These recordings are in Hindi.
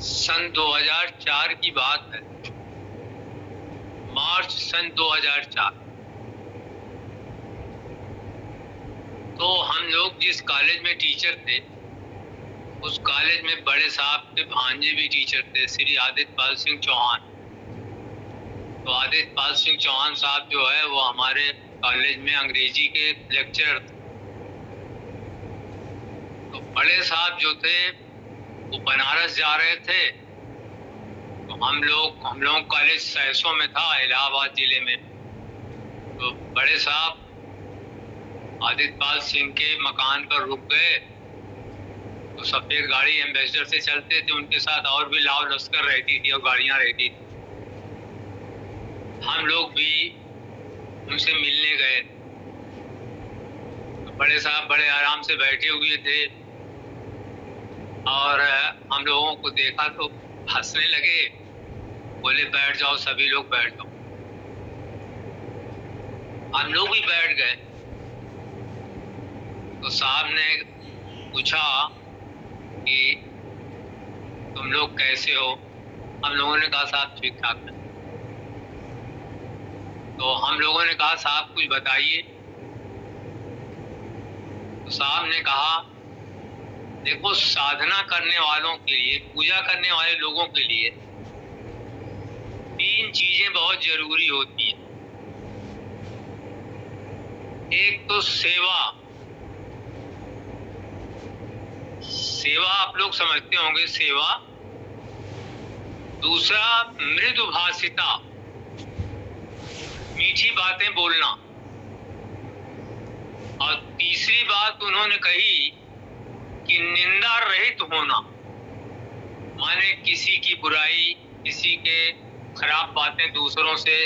सन 2004 की बात है। मार्च सन 2004। तो हम लोग जिस कॉलेज में टीचर थे, उस कॉलेज में बड़े साहब के भांजे भी टीचर थे, श्री आदित्य पाल सिंह चौहान। तो आदित्य पाल सिंह चौहान साहब जो है वो हमारे कॉलेज में अंग्रेजी के लेक्चरर थे। तो बड़े साहब जो थे वो बनारस जा रहे थे। तो हम लोग कॉलेज सहसों में था, इलाहाबाद जिले में। तो बड़े साहब आदित्य पाल सिंह के मकान पर रुक गए। तो सफेद गाड़ी एम्बेसडर से चलते थे, उनके साथ और भी लाव लश्कर रहती थी और गाड़ियां रहती थी। हम लोग भी उनसे मिलने गए। तो बड़े साहब बड़े आराम से बैठे हुए थे और हम लोगों को देखा तो हंसने लगे। बोले बैठ जाओ, सभी लोग बैठ जाओ। हम लोग भी बैठ गए। तो साहब ने पूछा कि तुम लोग कैसे हो? हम लोगों ने कहा साहब ठीक ठाक है। तो हम लोगों ने कहा साहब कुछ बताइए। तो साहब ने कहा देखो, साधना करने वालों के लिए, पूजा करने वाले लोगों के लिए 3 चीजें बहुत जरूरी होती हैं। एक तो सेवा आप लोग समझते होंगे, सेवा। दूसरा मृदु भाषिता, मीठी बातें बोलना। और तीसरी बात उन्होंने कही कि निंदा रहित होना, माने किसी की बुराई, किसी के खराब बातें दूसरों से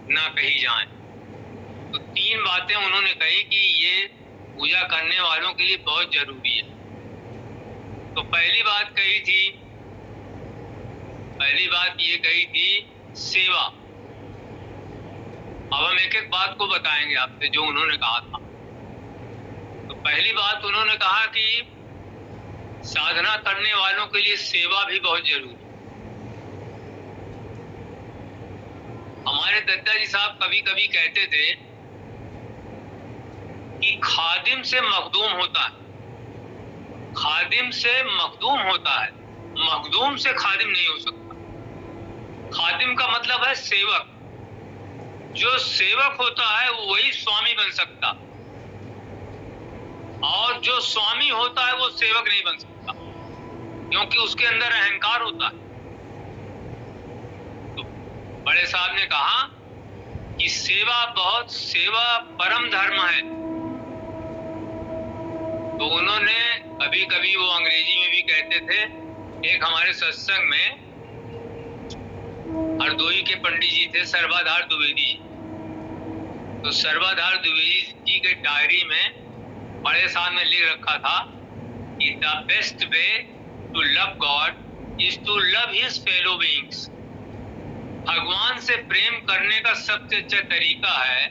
ना कही जाएं। तो 3 बातें उन्होंने कही कि ये पूजा करने वालों के लिए बहुत जरूरी है। तो पहली बात ये कही थी सेवा। अब हम एक एक बात को बताएंगे आपसे जो उन्होंने कहा था। तो पहली बात उन्होंने कहा कि साधना करने वालों के लिए सेवा भी बहुत जरूरी है। हमारे दादाजी साहब कभी कभी कहते थे कि खादिम से मखदूम होता है, खादिम से मखदूम होता है, मखदूम से खादिम नहीं हो सकता। खादिम का मतलब है सेवक। जो सेवक होता है वो वही स्वामी बन सकता, और जो स्वामी होता है वो सेवक नहीं बन सकता, क्योंकि उसके अंदर अहंकार होता है। तो बड़े साहब ने कहा कि सेवा परम धर्म है। तो उन्होंने कभी कभी, वो अंग्रेजी में भी कहते थे, एक हमारे सत्संग में हरदोई के पंडित जी थे, सर्वाधार द्विवेदी जी। तो सर्वाधार द्विवेदी जी के डायरी में बड़े साहब ने लिख रखा था कि the best way to love God is to love his fellow beings. भगवान से प्रेम करने का सबसे अच्छा तरीका है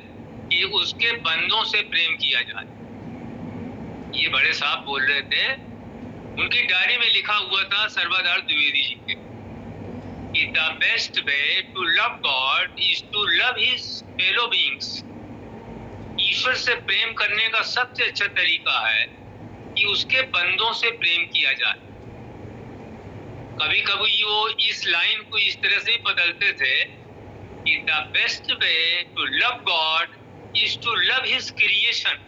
कि उसके बंदों से प्रेम किया जाए। ये बड़े साहब बोल रहे थे, उनकी डायरी में लिखा हुआ था सर्वाधार द्विवेदी जी के कि the best way to love God is to love his fellow beings. ईश्वर से प्रेम करने का सबसे अच्छा तरीका है कि उसके बंदों से प्रेम किया जाए। कभी कभी वो इस लाइन को इस तरह से बदलते थे कि the best way to love God is to love his creation.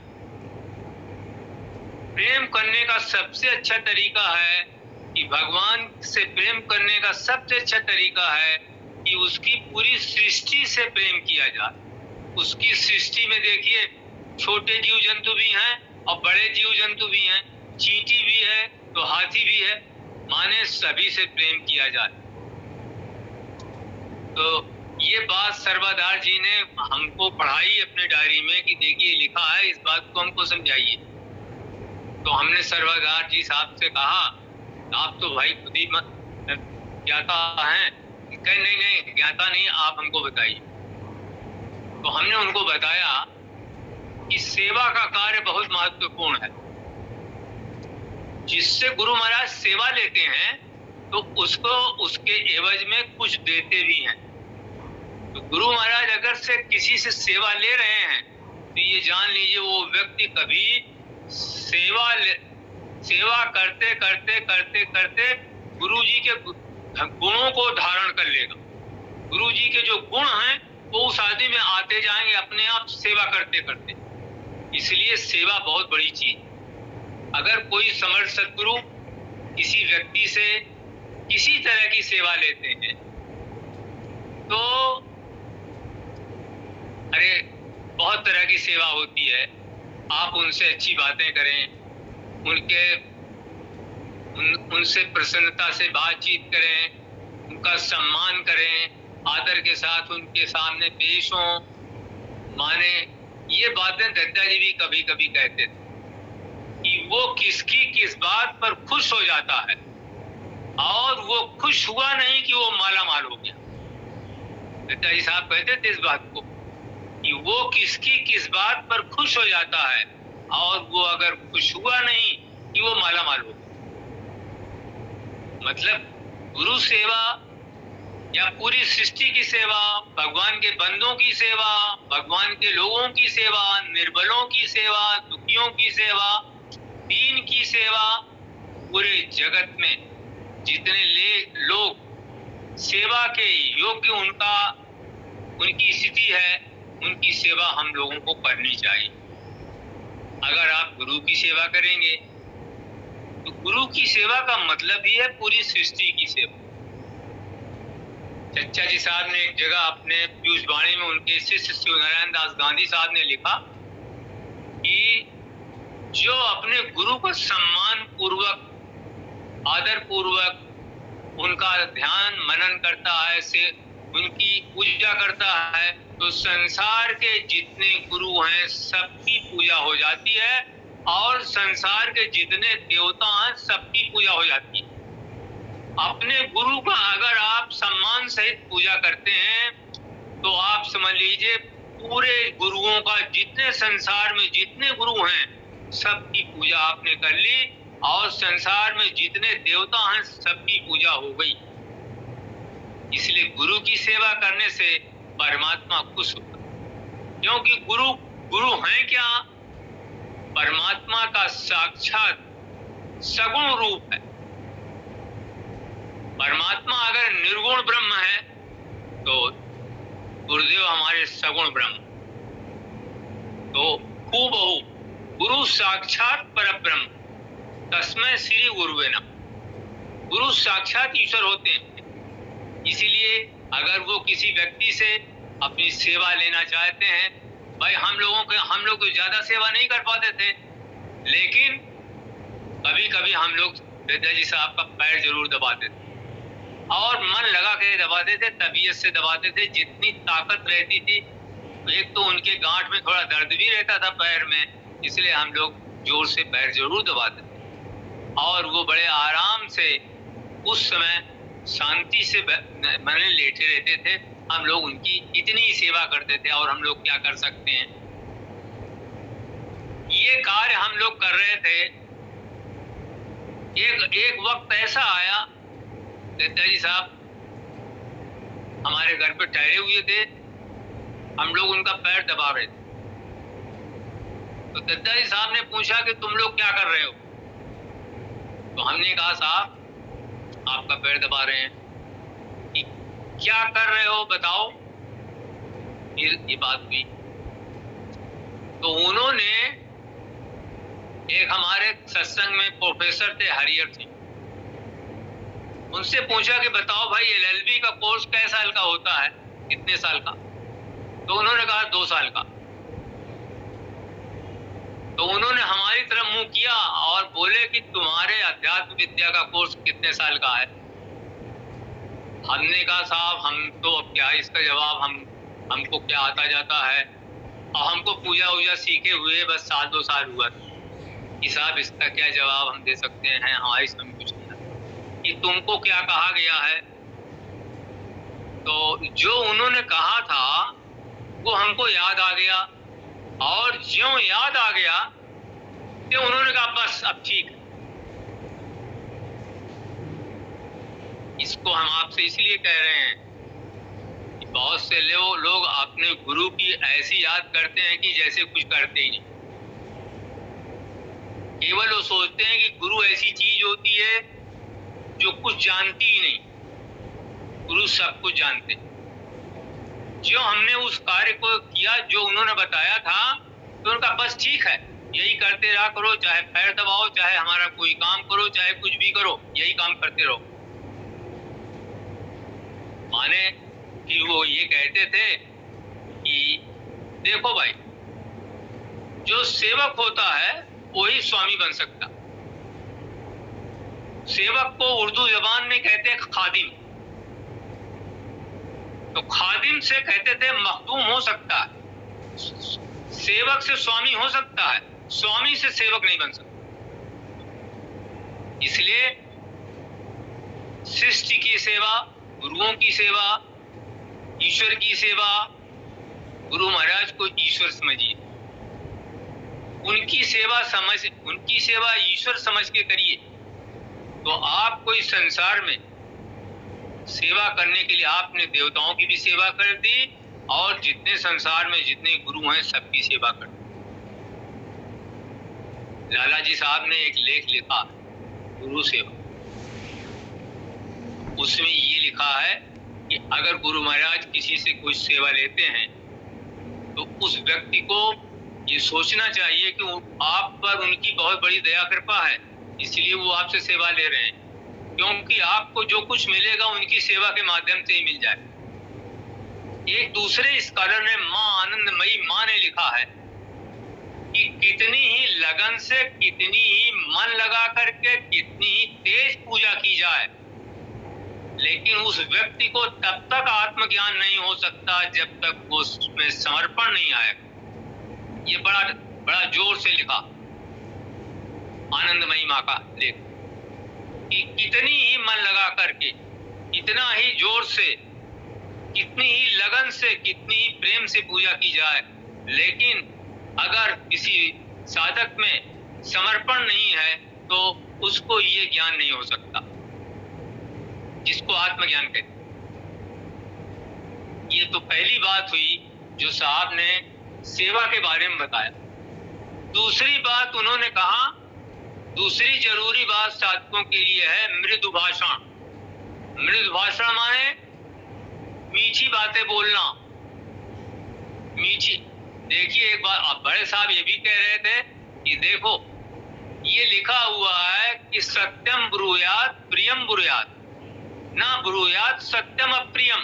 प्रेम करने का सबसे अच्छा तरीका है कि भगवान से प्रेम करने का सबसे अच्छा तरीका है कि उसकी पूरी सृष्टि से प्रेम किया जाए। उसकी सृष्टि में देखिए, छोटे जीव जंतु भी हैं और बड़े जीव जंतु भी हैं, चींटी भी है तो हाथी भी है, माने सभी से प्रेम किया जाए। तो ये बात सर्वाधार जी ने हमको पढ़ाई अपने डायरी में कि देखिए लिखा है, इस बात को हमको समझाइए। तो हमने सर्वाधार जी साहब से कहा, आप तो भाई खुद ही ज्ञाता हैं। कहे नहीं ज्ञाता नहीं, आप हमको बताइए। तो हमने उनको बताया कि सेवा का कार्य बहुत महत्वपूर्ण है। जिससे गुरु महाराज सेवा लेते हैं तो उसको उसके एवज में कुछ देते भी हैं। तो गुरु महाराज अगर से किसी से सेवा ले रहे हैं तो ये जान लीजिए वो व्यक्ति कभी सेवा करते करते करते करते गुरु जी के गुणों को धारण कर लेगा। गुरु जी के जो गुण हैं वो उस आदमी में आते जाएंगे अपने आप सेवा करते करते। इसलिए सेवा बहुत बड़ी चीज। अगर कोई समर्थ सद्गुरु किसी व्यक्ति से किसी तरह की सेवा लेते हैं तो अरे बहुत तरह की सेवा होती है। आप उनसे अच्छी बातें करें, उनसे प्रसन्नता से बातचीत करें, उनका सम्मान करें, आदर के साथ उनके सामने पेश हों, माने। ये बातें दद्दा जी भी कभी कभी कहते थे कि वो किसकी किस बात पर खुश हो जाता है और वो खुश हुआ नहीं कि वो माला माल हो गया। दद्दा जी साहब कहते थे इस बात को कि वो किसकी किस बात पर खुश हो जाता है और वो अगर खुश हुआ नहीं कि वो माला माल हो। मतलब गुरु सेवा या पूरी सृष्टि की सेवा, भगवान के बंदों की सेवा, भगवान के लोगों की सेवा, निर्बलों की सेवा, दुखियों की सेवा, दीन की सेवा, पूरे जगत में जितने लोग सेवा के योग्य उनकी स्थिति है, उनकी सेवा हम लोगों को करनी चाहिए। अगर आप गुरु की सेवा करेंगे तो गुरु की सेवा का मतलब ही है पूरी सृष्टि की सेवा। चच्चा जी साहब ने एक जगह अपने पीयूष वाणी में उनके शिष्य शिवनारायण दास गांधी साहब ने लिखा कि जो अपने गुरु को सम्मान पूर्वक, आदर पूर्वक उनका ध्यान मनन करता है, से उनकी पूजा करता है, तो संसार के जितने गुरु हैं सबकी पूजा हो जाती है और संसार के जितने देवता हैं सबकी पूजा हो जाती है। अपने गुरु का अगर आप सम्मान सहित पूजा करते हैं तो आप समझ लीजिए पूरे गुरुओं का, जितने संसार में जितने गुरु हैं सबकी पूजा आपने कर ली और संसार में जितने देवता हैं सबकी पूजा हो गई। इसलिए गुरु की सेवा करने से परमात्मा खुश होता है, क्योंकि गुरु हैं क्या? परमात्मा का साक्षात सगुण रूप है। परमात्मा अगर निर्गुण ब्रह्म है तो गुरुदेव हमारे सगुण ब्रह्म, तो हूबहू गुरु साक्षात परब्रह्म, तस्मै श्री गुरुवे नमः। गुरु साक्षात ईश्वर होते हैं। इसीलिए अगर वो किसी व्यक्ति से अपनी सेवा लेना चाहते हैं, भाई हम लोग ज्यादा सेवा नहीं कर पाते थे, लेकिन कभी कभी हम लोग दद्दा जी साहब का पैर जरूर दबाते थे और मन लगा के दबाते थे, तबीयत से दबाते थे, जितनी ताकत रहती थी। एक तो उनके गांठ में थोड़ा दर्द भी रहता था पैर में, इसलिए हम लोग जोर से पैर जरूर दबाते थे और वो बड़े आराम से उस समय शांति से मन लेटे रहते थे। हम लोग उनकी इतनी ही सेवा करते थे और हम लोग क्या कर सकते हैं। ये कार्य हम लोग कर रहे थे। एक वक्त ऐसा आया, दद्दा जी साहब हमारे घर पे ठहरे हुए थे, हम लोग उनका पैर दबा रहे थे। तो दद्दा जी साहब ने पूछा कि तुम लोग क्या कर रहे हो? तो हमने कहा साहब आपका पैर दबा रहे हैं। कि क्या कर रहे हो बताओ। फिर ये बात हुई तो उन्होंने, एक हमारे सत्संग में प्रोफेसर थे हरिहर सिंह, उनसे पूछा कि बताओ भाई एलएलबी का कोर्स कै साल का होता है, कितने साल का? तो उन्होंने कहा 2 साल का। तो उन्होंने हमारी तरफ मुंह किया और बोले कि तुम्हारे अध्यात्म विद्या का कोर्स कितने साल का है? हमने कहा साहब हम तो अब क्या इसका जवाब, हमको क्या आता जाता है, और हमको पूजा वूजा सीखे हुए बस 1-2 साल हुआ कि साहब इसका क्या जवाब हम दे सकते हैं, हमारी समझ कुछ नहीं कि तुमको क्या कहा गया है। तो जो उन्होंने कहा था वो हमको याद आ गया और ज्यों याद आ गया तो उन्होंने कहा बस अब ठीक है। इसको हम आपसे इसलिए कह रहे हैं कि बहुत से लोग अपने गुरु की ऐसी याद करते हैं कि जैसे कुछ करते ही नहीं। केवल वो सोचते हैं कि गुरु ऐसी चीज होती है जो कुछ जानती ही नहीं। गुरु सब कुछ जानते हैं। जो हमने उस कार्य को किया जो उन्होंने बताया था, तो उनका बस ठीक है, यही करते रहा करो, चाहे पैर दबाओ, चाहे हमारा कोई काम करो, चाहे कुछ भी करो, यही काम करते रहो। माने कि वो ये कहते थे कि देखो भाई, जो सेवक होता है वही स्वामी बन सकता। सेवक को उर्दू जबान में कहते हैं खादिम। तो खादिम से कहते थे मखदूम हो सकता है, सेवक से स्वामी हो सकता है, स्वामी से सेवक नहीं बन सकता। इसलिए शिष्य की सेवा, गुरुओं की सेवा, ईश्वर की सेवा, गुरु महाराज को ईश्वर समझिए, उनकी सेवा ईश्वर समझ के करिए, तो आपको इस संसार में सेवा करने के लिए आपने देवताओं की भी सेवा कर दी और जितने संसार में जितने गुरु हैं सबकी सेवा कर दी। लाला जी साहब ने एक लेख लिखा गुरु सेवा, उसमें ये लिखा है कि अगर गुरु महाराज किसी से कुछ सेवा लेते हैं तो उस व्यक्ति को ये सोचना चाहिए कि आप पर उनकी बहुत बड़ी दया कृपा है, इसलिए वो आपसे सेवा ले रहे हैं, क्योंकि आपको जो कुछ मिलेगा उनकी सेवा के माध्यम से ही मिल जाए। एक दूसरे स्कॉलर ने मां आनंदमयी मां ने लिखा है कि कितनी ही लगन से, कितनी ही मन लगा करके, कितनी ही तेज पूजा की जाए, लेकिन उस व्यक्ति को तब तक आत्मज्ञान नहीं हो सकता जब तक वो उसमें समर्पण नहीं आएगा। ये बड़ा जोर से लिखा आनंदमयी मां का लेख कि कितनी ही मन लगा करके, कितना ही जोर से, कितनी ही लगन से, कितनी ही प्रेम से पूजा की जाए, लेकिन अगर किसी साधक में समर्पण नहीं है तो उसको ये ज्ञान नहीं हो सकता जिसको आत्मज्ञान कहते। ये तो पहली बात हुई जो साहब ने सेवा के बारे में बताया। दूसरी बात उन्होंने कहा, दूसरी जरूरी बात साधकों के लिए है मृदु भाषण। मृदु भाषण माने मीठी बातें बोलना, मीठी। देखिए एक बार अब बड़े साहब ये भी कह रहे थे कि देखो ये लिखा हुआ है कि सत्यम ब्रूयात प्रियम ब्रूयात, ना ब्रूयात सत्यम अप्रियम।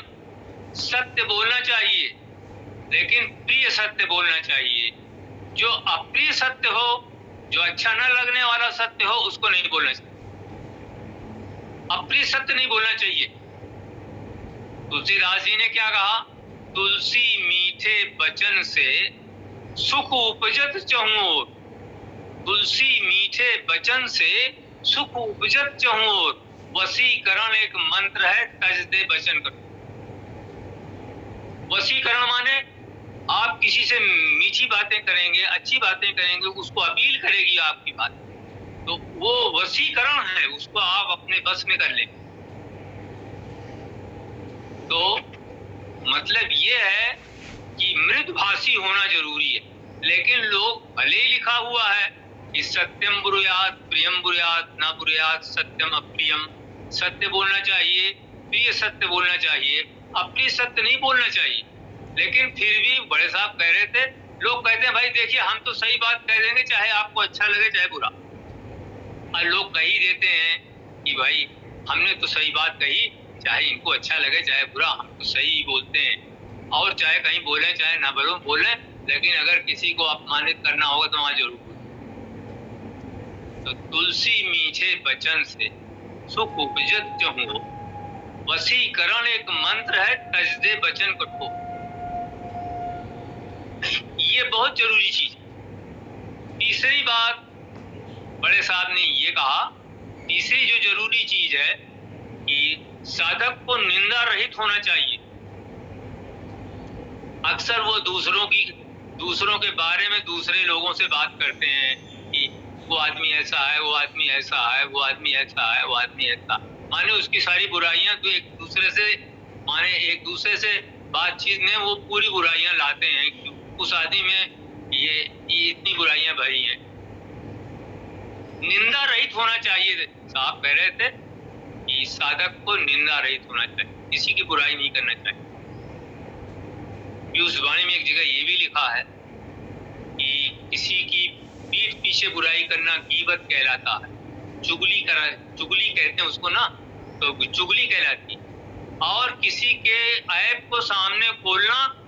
सत्य बोलना चाहिए लेकिन प्रिय सत्य बोलना चाहिए। जो अप्रिय सत्य हो, जो अच्छा न लगने वाला सत्य हो, उसको नहीं बोलना चाहिए। अप्रिय सत्य नहीं बोलना चाहिए। तुलसीदास जी ने क्या कहा, तुलसी मीठे बचन से सुख उपजत चहुँ ओर। तुलसी मीठे बचन से सुख उपजत चहुँ ओर। वशीकरण एक मंत्र है, तज दे बचन करो। वशीकरण माने आप किसी से मीठी बातें करेंगे, अच्छी बातें करेंगे, उसको अपील करेगी आपकी बात, तो वो वशीकरण है, उसको आप अपने बस में कर लें। तो मतलब ये है कि मृदुभाषी होना जरूरी है, लेकिन लोग भले ही लिखा हुआ है कि सत्यम ब्रूयात प्रियम ब्रूयात, ना ब्रूयात सत्यम अप्रियम। सत्य बोलना चाहिए, प्रिय सत्य बोलना चाहिए, अप्रिय सत्य नहीं बोलना चाहिए। लेकिन फिर भी बड़े साहब कह रहे थे, लोग कहते हैं भाई देखिए हम तो सही बात कह देंगे, चाहे आपको अच्छा लगे चाहे बुरा। और लोग कह ही देते हैं कि भाई हमने तो सही बात कही, चाहे इनको अच्छा लगे चाहे बुरा, हम तो सही ही बोलते हैं। और चाहे कहीं बोले चाहे ना बोले, लेकिन अगर किसी को अपमानित करना होगा तो वहां जरूर बोले। तो तुलसी मीठे बचन से सुख उपजत चहुँ। वशीकरण एक मंत्र है, तज दे बचन कठो। ये बहुत जरूरी चीज। तीसरी बात बड़े साहब ने ये कहा, तीसरी जो जरूरी चीज है कि साधक को निंदा रहित होना चाहिए। अक्सर वो दूसरों के बारे में दूसरे लोगों से बात करते हैं कि वो आदमी ऐसा है, वो आदमी ऐसा है, वो आदमी ऐसा है, वो आदमी ऐसा। माने उसकी सारी बुराइयां तो एक दूसरे से बातचीत में वो पूरी बुराइयां लाते हैं। उस आदमी में ये इतनी बुराइयां भरी हैं। निंदा रहित होना चाहिए। साहब कह रहे थे कि साधक को निंदा रहित होना चाहिए, किसी की बुराई नहीं करना चाहिए। उस वाणी में एक जगह ये भी लिखा है कि किसी की पीठ पीछे बुराई करना गीबत कहलाता है। चुगली कहते हैं उसको ना, तो चुगली कहलाती। और किसी के ऐब को सामने खोलना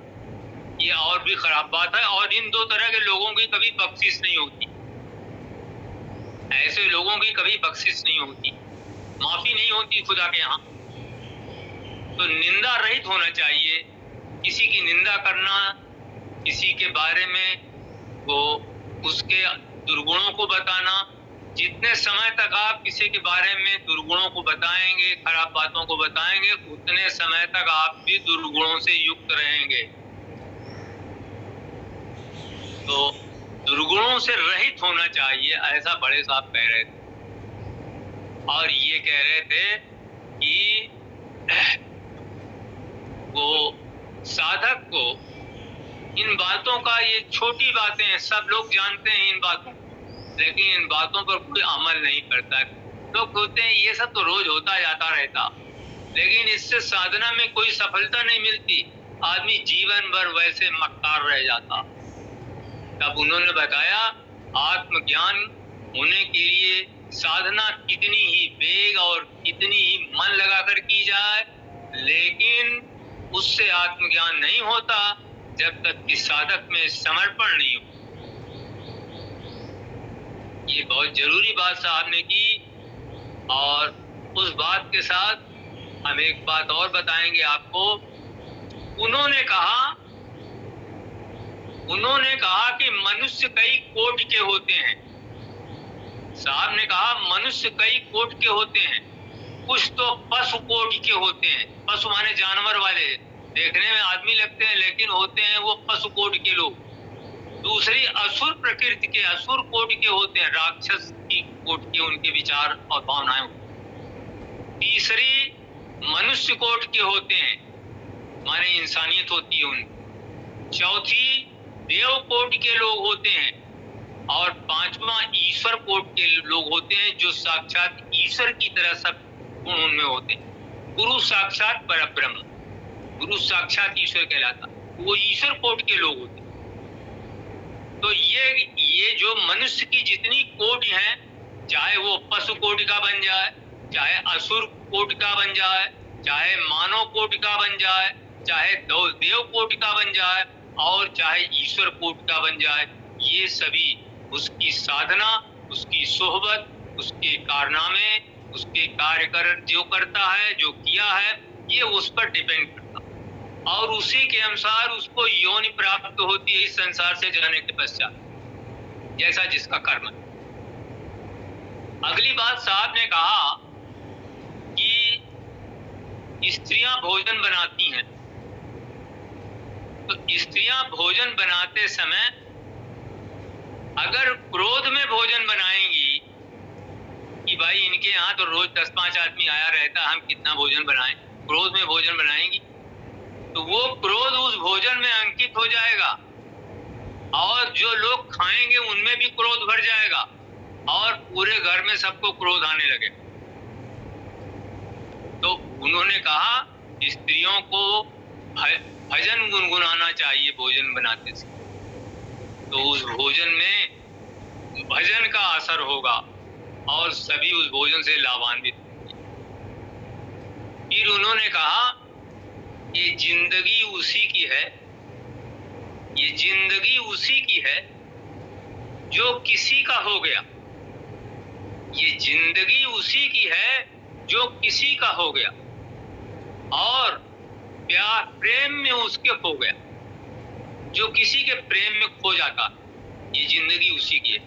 ये और भी खराब बात है। और इन दो तरह के लोगों की कभी बख्शिश नहीं होती। ऐसे लोगों की कभी बख्शिश नहीं होती, माफी नहीं होती खुदा के यहाँ। तो निंदा रहित होना चाहिए। किसी की निंदा करना, किसी के बारे में वो उसके दुर्गुणों को बताना, जितने समय तक आप किसी के बारे में दुर्गुणों को बताएंगे, खराब बातों को बताएंगे, उतने समय तक आप भी दुर्गुणों से युक्त रहेंगे। तो दुर्गुणों से रहित होना चाहिए, ऐसा बड़े साहब कह रहे थे। और ये कह रहे थे कि वो साधक को इन बातों का, ये छोटी बातें हैं, सब लोग जानते हैं इन बातों को, लेकिन इन बातों पर कोई अमल नहीं करता। लोग कहते हैं ये सब तो रोज होता जाता रहता, लेकिन इससे साधना में कोई सफलता नहीं मिलती। आदमी जीवन भर वैसे मक्कार रह जाता। तब उन्होंने बताया आत्मज्ञान होने के लिए साधना कितनी ही वेग और कितनी ही मन लगाकर की जाए, लेकिन उससे आत्मज्ञान नहीं होता जब तक कि साधक में समर्पण नहीं हो। ये बहुत जरूरी बात साहब ने की। और उस बात के साथ हम एक बात और बताएंगे आपको। उन्होंने कहा कि मनुष्य कई कोटि के होते हैं। साहब ने कहा मनुष्य कई कोटि के होते हैं, कुछ तो पशु कोटि के होते हैं। पशु माने जानवर वाले, देखने में आदमी लगते हैं लेकिन होते हैं वो पशु कोटि के लोग। दूसरी असुर प्रकृति के, असुर कोटि के होते हैं, राक्षस की कोटि के उनके विचार और भावनाएं। तीसरी मनुष्य कोटि के होते हैं, माने इंसानियत होती है उनकी। चौथी देव कोटि के लोग होते हैं। और पांचवा ईश्वर कोटि के लोग होते हैं, जो साक्षात ईश्वर की तरह सब गुण उनमें होते हैं। गुरु साक्षात परब्रह्म, गुरु साक्षात ईश्वर कहलाता, वो ईश्वर कोटि के लोग होते हैं। तो ये जो मनुष्य की जितनी कोटि हैं, चाहे वो पशु कोटि का बन जाए, चाहे असुर कोटि का बन जाए, चाहे मानव कोटि का बन जाए, चाहे देव कोटि का बन जाए, और चाहे ईश्वर कोटि का बन जाए, ये सभी उसकी साधना, उसकी सोहबत, उसके कारनामे, उसके कार्य जो करता है, जो किया है, ये उस पर डिपेंड करता है। और उसी के अनुसार उसको योनि प्राप्त होती है इस संसार से जाने के पश्चात, जैसा जिसका कर्म है। अगली बात साहब ने कहा कि स्त्रियां भोजन बनाती हैं। तो स्त्रियां भोजन बनाते समय अगर क्रोध में भोजन बनाएंगी कि भाई इनके यहाँ तो रोज 10-5 आदमी आया रहता, हम कितना भोजन बनाएं, क्रोध में भोजन बनाएंगी, तो वो क्रोध उस भोजन में अंकित हो जाएगा, और जो लोग खाएंगे उनमें भी क्रोध भर जाएगा, और पूरे घर में सबको क्रोध आने लगेगा। तो उन्होंने कहा स्त्रियों को भजन गुनगुनाना चाहिए भोजन बनाते समय, तो उस भोजन में भजन का असर होगा और सभी उस भोजन से लाभान्वित होंगे। फिर उन्होंने कहा ये जिंदगी उसी की है, ये जिंदगी उसी की है जो किसी का हो गया, ये जिंदगी उसी की है जो किसी का हो गया, और प्यार प्रेम में उसके खो गया, जो किसी के प्रेम में खो जाता, ये जिंदगी उसी की है।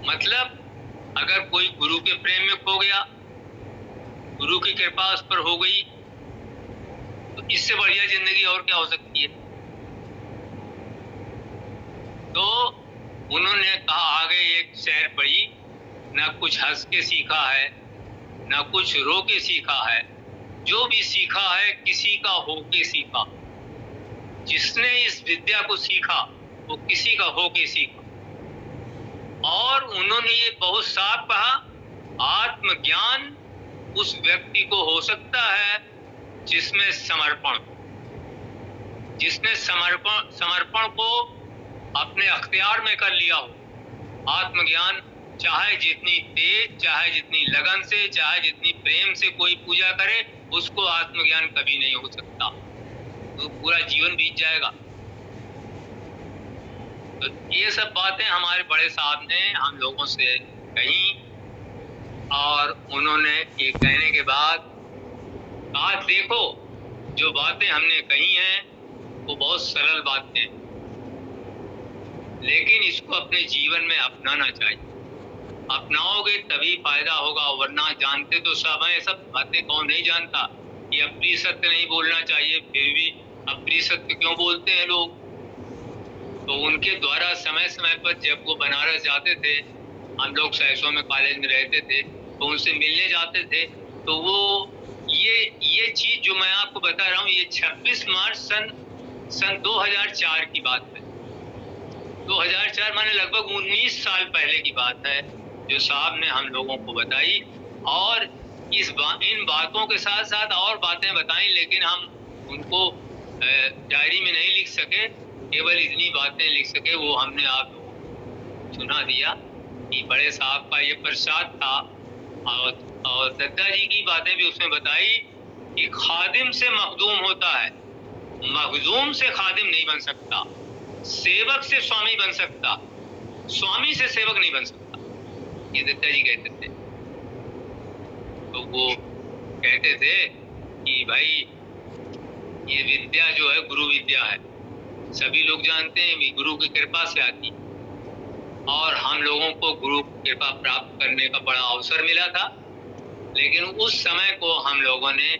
मतलब अगर कोई गुरु के प्रेम में खो गया, गुरु की कृपा उस पर हो गई, तो इससे बढ़िया जिंदगी और क्या हो सकती है। तो उन्होंने कहा आगे एक शेर पढ़ी, ना कुछ हंस के सीखा है, न कुछ रो के सीखा है, जो भी सीखा है किसी का होके सीखा। जिसने इस विद्या को सीखा वो किसी का होके सीखा। और उन्होंने ये बहुत साफ कहा, आत्मज्ञान उस व्यक्ति को हो सकता है जिसमें जिसने समर्पण को अपने अख्तियार में कर लिया हो। आत्मज्ञान चाहे जितनी तेज, चाहे जितनी लगन से, चाहे जितनी प्रेम से कोई पूजा करे, उसको आत्मज्ञान कभी नहीं हो सकता, तो पूरा जीवन बीत जाएगा। तो ये सब बातें हमारे बड़े साहब ने हम लोगों से कही, और उन्होंने ये कहने के बाद कहा, देखो जो बातें हमने कही हैं वो बहुत सरल बातें, लेकिन इसको अपने जीवन में अपनाना चाहिए। अपनाओगे तभी फायदा होगा, वरना जानते तो सब हैं, सब बातें कौन नहीं जानता कि अप्रिय सत्य नहीं बोलना चाहिए, फिर भी अप्रिय सत्य क्यों बोलते हैं लोग। तो उनके द्वारा समय समय पर जब वो बनारस जाते थे, हम लोग सहसों में कॉलेज में रहते थे, तो उनसे मिलने जाते थे, तो वो ये चीज जो मैं आपको बता रहा हूँ, ये 26 मार्च सन 2004 की बात है। 2004 माने लगभग 19 साल पहले की बात है, जो साहब ने हम लोगों को बताई। और इन बातों के साथ साथ और बातें बताई, लेकिन हम उनको डायरी में नहीं लिख सके, केवल इतनी बातें लिख सके, वो हमने आप लोगों को सुना दिया कि बड़े साहब का ये प्रसाद था। और दत्ता जी की बातें भी उसमें बताई कि खादिम से मखदूम होता है, मखदूम से खादिम नहीं बन सकता, सेवक से स्वामी बन सकता, स्वामी से सेवक नहीं बन सकता, ये दत्ता जी कहते थे। तो वो कहते थे कि भाई ये विद्या जो है गुरु विद्या है, सभी लोग जानते हैं गुरु की कृपा से आती, और हम लोगों को गुरु कृपा प्राप्त करने का बड़ा अवसर मिला था, लेकिन उस समय को हम लोगों ने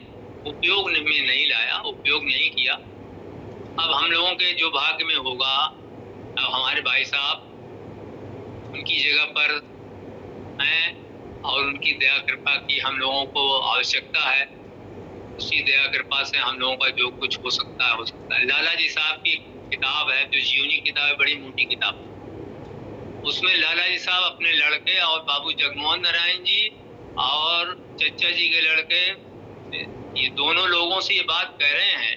उपयोग में नहीं लाया, उपयोग नहीं किया। अब हम लोगों के जो भाग्य में होगा, अब हमारे भाई साहब उनकी जगह पर हैं और उनकी दया कृपा की हम लोगों को आवश्यकता है। उसी दया कृपा से हम लोगों का जो कुछ हो सकता है हो सकता है। लाला जी साहब की किताब है, जो जीवनी किताब है, बड़ी मोटी किताब, उसमें लाला जी साहब अपने लड़के और बाबू जगमोहन नारायण जी और चचा जी के लड़के, ये दोनों लोगों से ये बात कह रहे हैं,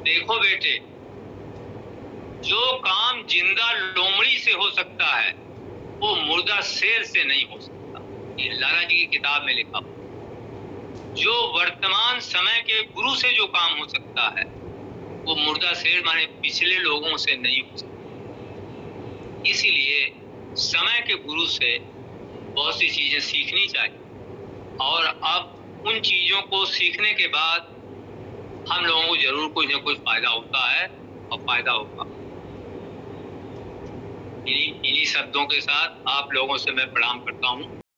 देखो बेटे, जो काम जिंदा लोमड़ी से हो सकता है वो मुर्दा शेर से नहीं हो सकता। ये लाला जी की किताब में लिखा। जो वर्तमान समय के गुरु से जो काम हो सकता है वो मुर्दा शेर माने पिछले लोगों से नहीं हो सकता। इसीलिए समय के गुरु से बहुत सी चीजें सीखनी चाहिए, और अब उन चीजों को सीखने के बाद हम लोगों को जरूर कुछ न कुछ फायदा होता है, और फायदा होगा। इन्हीं शब्दों के साथ आप लोगों से मैं प्रणाम करता हूँ।